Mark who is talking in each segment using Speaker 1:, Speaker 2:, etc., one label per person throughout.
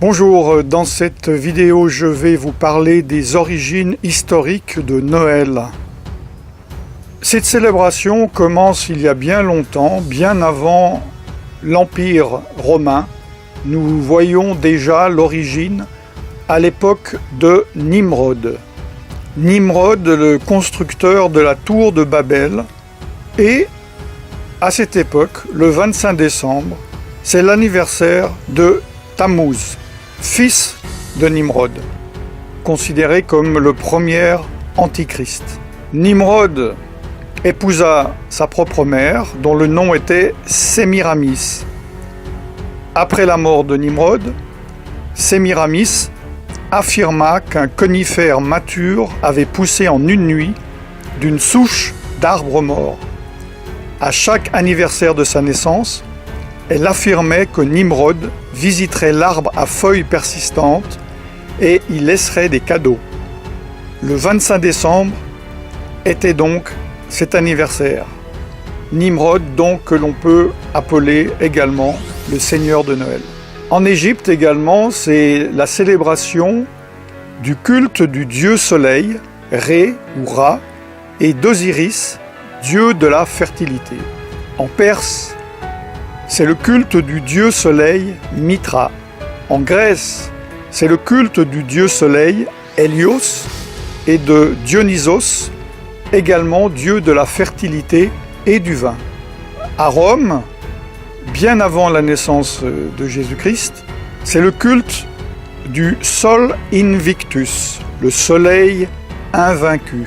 Speaker 1: Bonjour, dans cette vidéo je vais vous parler des origines historiques de Noël. Cette célébration commence il y a bien longtemps, bien avant l'Empire romain. Nous voyons déjà l'origine à l'époque de Nimrod. Nimrod, le constructeur de la tour de Babel, et à cette époque, le 25 décembre, c'est l'anniversaire de Tammuz, fils de Nimrod, considéré comme le premier antichrist. Nimrod épousa sa propre mère, dont le nom était Sémiramis. Après la mort de Nimrod, Sémiramis affirma qu'un conifère mature avait poussé en une nuit d'une souche d'arbre mort. À chaque anniversaire de sa naissance, elle affirmait que Nimrod visiterait l'arbre à feuilles persistantes et y laisserait des cadeaux. Le 25 décembre était donc cet anniversaire. Nimrod, donc, que l'on peut appeler également le Seigneur de Noël. En Égypte également, c'est la célébration du culte du dieu soleil, Ré ou Ra, et d'Osiris, dieu de la fertilité. En Perse, c'est le culte du dieu soleil Mitra. En Grèce, c'est le culte du dieu soleil Hélios et de Dionysos, également dieu de la fertilité et du vin. À Rome, bien avant la naissance de Jésus-Christ, c'est le culte du Sol Invictus, le soleil invaincu.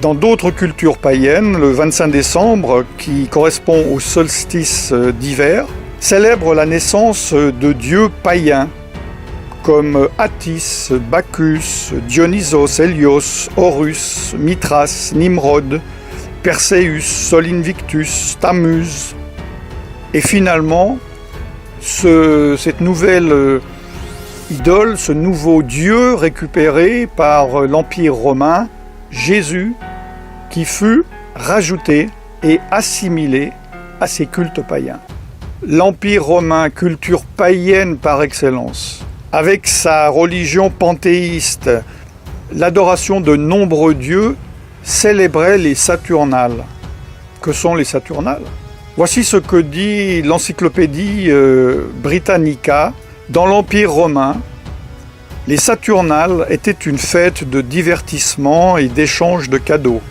Speaker 1: Dans d'autres cultures païennes, le 25 décembre, qui correspond au solstice d'hiver, célèbre la naissance de dieux païens comme Attis, Bacchus, Dionysos, Hélios, Horus, Mithras, Nimrod, Perséus, Sol Invictus, Tammuz. Et finalement, cette nouvelle idole, ce nouveau dieu récupéré par l'Empire romain, Jésus, qui fut rajouté et assimilé à ces cultes païens. L'Empire romain, culture païenne par excellence, avec sa religion panthéiste, l'adoration de nombreux dieux, célébrait les Saturnales. Que sont les Saturnales ? Voici ce que dit l'encyclopédie Britannica. Dans l'Empire romain, les Saturnales étaient une fête de divertissement et d'échange de cadeaux.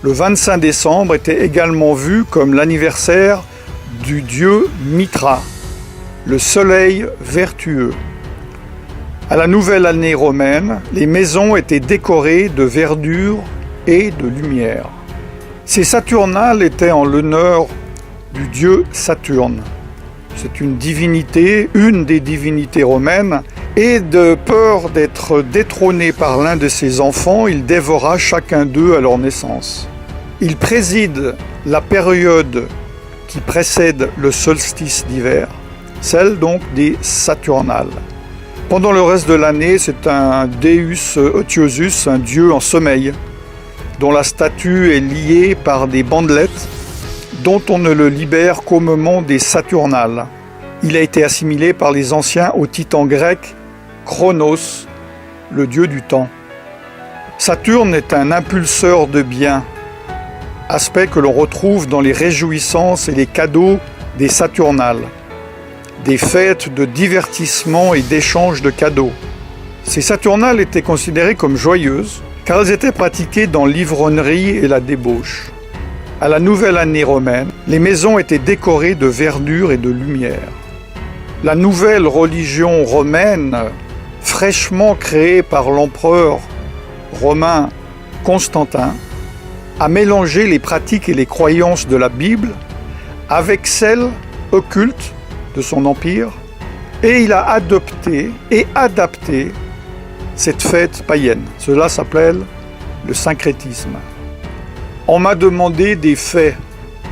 Speaker 1: Le 25 décembre était également vu comme l'anniversaire du dieu Mitra, le soleil vertueux. À la nouvelle année romaine, les maisons étaient décorées de verdure et de lumière. Ces Saturnales étaient en l'honneur du dieu Saturne. C'est une divinité, une des divinités romaines, et de peur d'être détrôné par l'un de ses enfants, il dévora chacun d'eux à leur naissance. Il préside la période qui précède le solstice d'hiver, celle donc des Saturnales. Pendant le reste de l'année, c'est un Deus Otiosus, un dieu en sommeil, dont la statue est liée par des bandelettes, dont on ne le libère qu'au moment des Saturnales. Il a été assimilé par les anciens au titan grec Chronos, le dieu du temps. Saturne est un impulseur de biens, aspect que l'on retrouve dans les réjouissances et les cadeaux des Saturnales, des fêtes de divertissement et d'échange de cadeaux. Ces Saturnales étaient considérées comme joyeuses, car elles étaient pratiquées dans l'ivrognerie et la débauche. À la nouvelle année romaine, les maisons étaient décorées de verdure et de lumière. La nouvelle religion romaine, fraîchement créée par l'empereur romain Constantin, a mélangé les pratiques et les croyances de la Bible avec celles occultes de son empire, et il a adopté et adapté cette fête païenne. Cela s'appelle le syncrétisme. On m'a demandé des faits.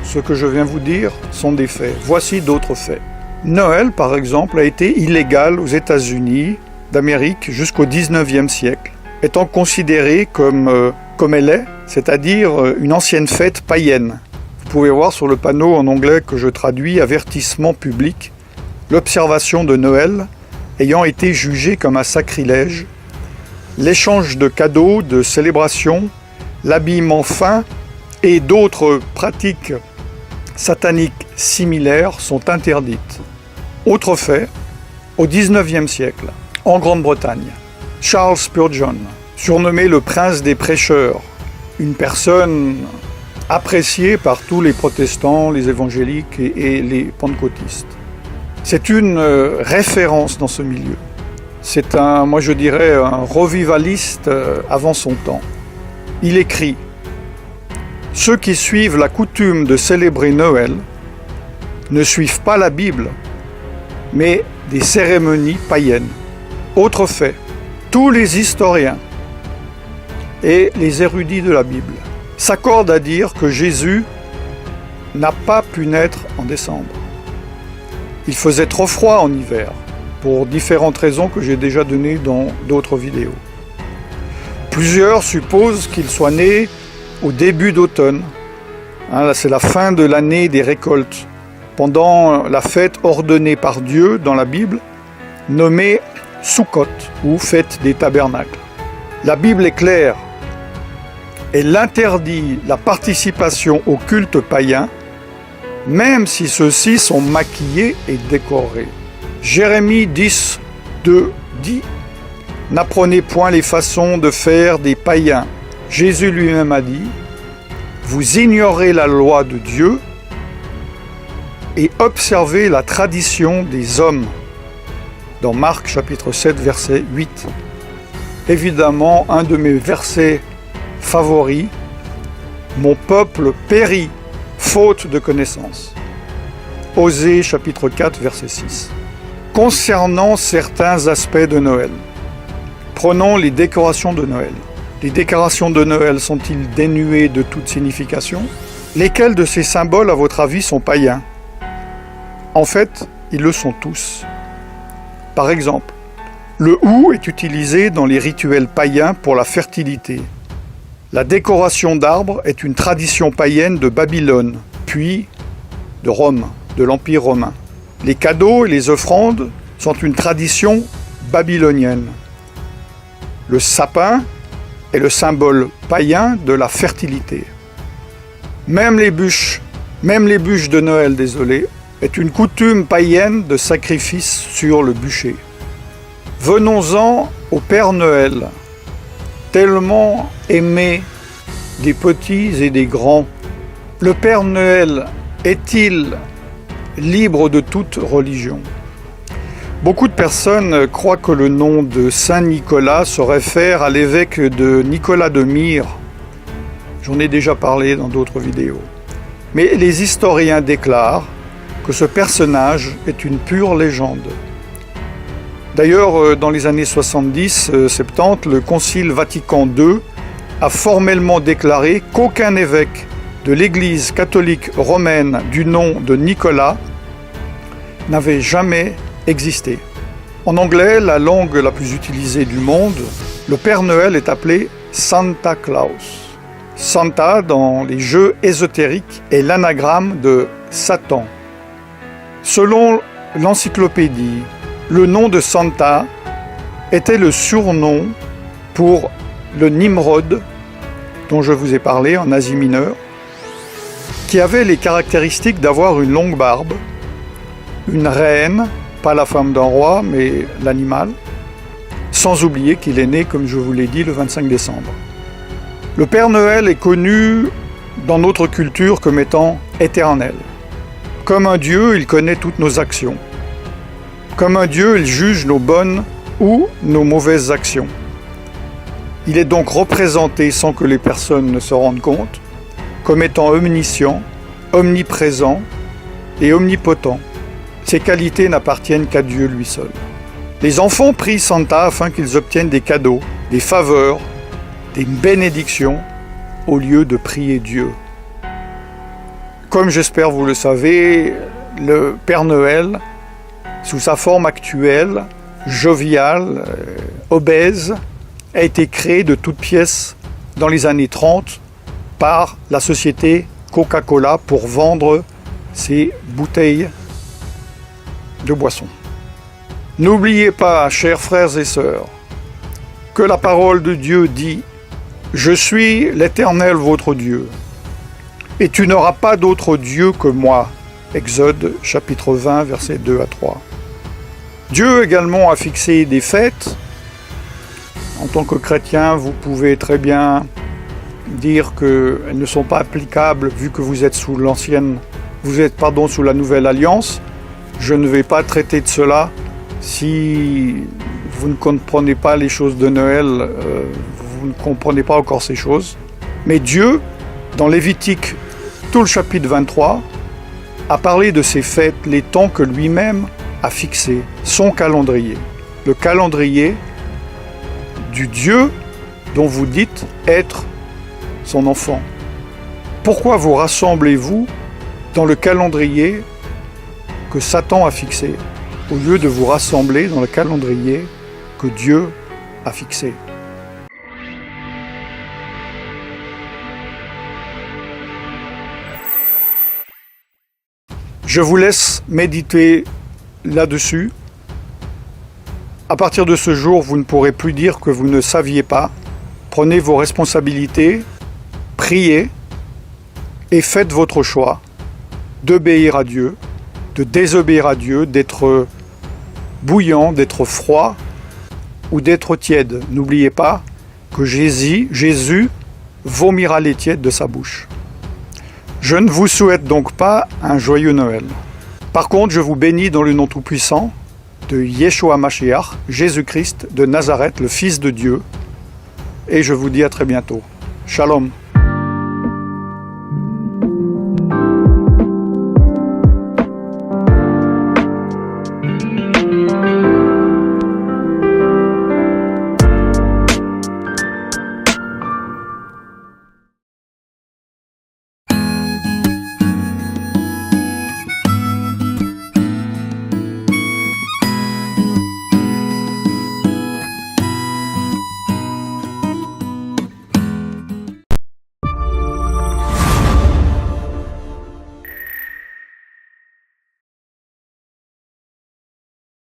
Speaker 1: Ce que je viens vous dire sont des faits. Voici d'autres faits. Noël, par exemple, a été illégal aux États-Unis d'Amérique jusqu'au XIXe siècle, étant considéré comme elle est, c'est-à-dire une ancienne fête païenne. Vous pouvez voir sur le panneau en anglais que je traduis « Avertissement public », l'observation de Noël ayant été jugé comme un sacrilège, l'échange de cadeaux, de célébrations, l'habillement fin et d'autres pratiques sataniques similaires sont interdites. Autre fait, au XIXe siècle, en Grande-Bretagne, Charles Spurgeon, surnommé le prince des prêcheurs, une personne appréciée par tous les protestants, les évangéliques et les pentecôtistes. C'est une référence dans ce milieu. C'est moi je dirais, un revivaliste avant son temps. Il écrit « Ceux qui suivent la coutume de célébrer Noël ne suivent pas la Bible, mais des cérémonies païennes. » Autre fait, tous les historiens et les érudits de la Bible s'accordent à dire que Jésus n'a pas pu naître en décembre. Il faisait trop froid en hiver, pour différentes raisons que j'ai déjà données dans d'autres vidéos. Plusieurs supposent qu'il soit né au début d'automne. Là, c'est la fin de l'année des récoltes, pendant la fête ordonnée par Dieu dans la Bible, nommée Sukkot, ou fête des tabernacles. La Bible est claire. Elle interdit la participation au culte païen, même si ceux-ci sont maquillés et décorés. Jérémie 10, 2 dit « N'apprenez point les façons de faire des païens. » Jésus lui-même a dit « Vous ignorez la loi de Dieu et observez la tradition des hommes. » Dans Marc chapitre 7, verset 8. Évidemment, un de mes versets favoris, « Mon peuple périt, faute de connaissance. » Osée chapitre 4, verset 6. Concernant certains aspects de Noël, prenons les décorations de Noël. Les décorations de Noël sont-ils dénuées de toute signification? Lesquels de ces symboles, à votre avis, sont païens? En fait, ils le sont tous. Par exemple, le hou est utilisé dans les rituels païens pour la fertilité. La décoration d'arbres est une tradition païenne de Babylone, puis de Rome, de l'Empire romain. Les cadeaux et les offrandes sont une tradition babylonienne. Le sapin est le symbole païen de la fertilité. Même les bûches de Noël, est une coutume païenne de sacrifice sur le bûcher. Venons-en au Père Noël, tellement aimé des petits et des grands. Le Père Noël est-il libre de toute religion? Beaucoup de personnes croient que le nom de Saint Nicolas se réfère à l'évêque de Nicolas de Myre. J'en ai déjà parlé dans d'autres vidéos. Mais les historiens déclarent que ce personnage est une pure légende. D'ailleurs, dans les années 70-70, le Concile Vatican II a formellement déclaré qu'aucun évêque de l'Église catholique romaine du nom de Nicolas n'avait jamais existé. En anglais, la langue la plus utilisée du monde, le Père Noël est appelé Santa Claus. Santa, dans les jeux ésotériques, est l'anagramme de Satan. Selon l'encyclopédie, le nom de Santa était le surnom pour le Nimrod, dont je vous ai parlé en Asie mineure, qui avait les caractéristiques d'avoir une longue barbe, une reine, pas la femme d'un roi, mais l'animal, sans oublier qu'il est né, comme je vous l'ai dit, le 25 décembre. Le Père Noël est connu dans notre culture comme étant éternel. Comme un Dieu, il connaît toutes nos actions. Comme un Dieu, il juge nos bonnes ou nos mauvaises actions. Il est donc représenté, sans que les personnes ne se rendent compte, comme étant omniscient, omniprésent et omnipotent. Ces qualités n'appartiennent qu'à Dieu lui seul. Les enfants prient Santa afin qu'ils obtiennent des cadeaux, des faveurs, des bénédictions, au lieu de prier Dieu. Comme j'espère vous le savez, le Père Noël, sous sa forme actuelle, joviale, obèse, a été créé de toutes pièces dans les années 30 par la société Coca-Cola pour vendre ses bouteilles de boissons. N'oubliez pas, chers frères et sœurs, que la parole de Dieu dit « Je suis l'Éternel votre Dieu, et tu n'auras pas d'autre Dieu que moi ». Exode chapitre 20, versets 2 à 3. Dieu également a fixé des fêtes. En tant que chrétien, vous pouvez très bien dire qu'elles ne sont pas applicables vu que vous êtes sous sous la nouvelle alliance. Je ne vais pas traiter de cela. Si vous ne comprenez pas les choses de Noël, vous ne comprenez pas encore ces choses. Mais Dieu, dans Lévitique, tout le chapitre 23, a parlé de ces fêtes, les temps que lui-même a fixés, son calendrier. Le calendrier du Dieu dont vous dites être son enfant. Pourquoi vous rassemblez-vous dans le calendrier que Satan a fixé, au lieu de vous rassembler dans le calendrier que Dieu a fixé? Je vous laisse méditer là-dessus. À partir de ce jour, vous ne pourrez plus dire que vous ne saviez pas. Prenez vos responsabilités, priez et faites votre choix d'obéir à Dieu, de désobéir à Dieu, d'être bouillant, d'être froid ou d'être tiède. N'oubliez pas que Jésus vomira les tièdes de sa bouche. Je ne vous souhaite donc pas un joyeux Noël. Par contre, je vous bénis dans le nom tout-puissant de Yeshua Mashiach, Jésus-Christ de Nazareth, le Fils de Dieu, et je vous dis à très bientôt. Shalom.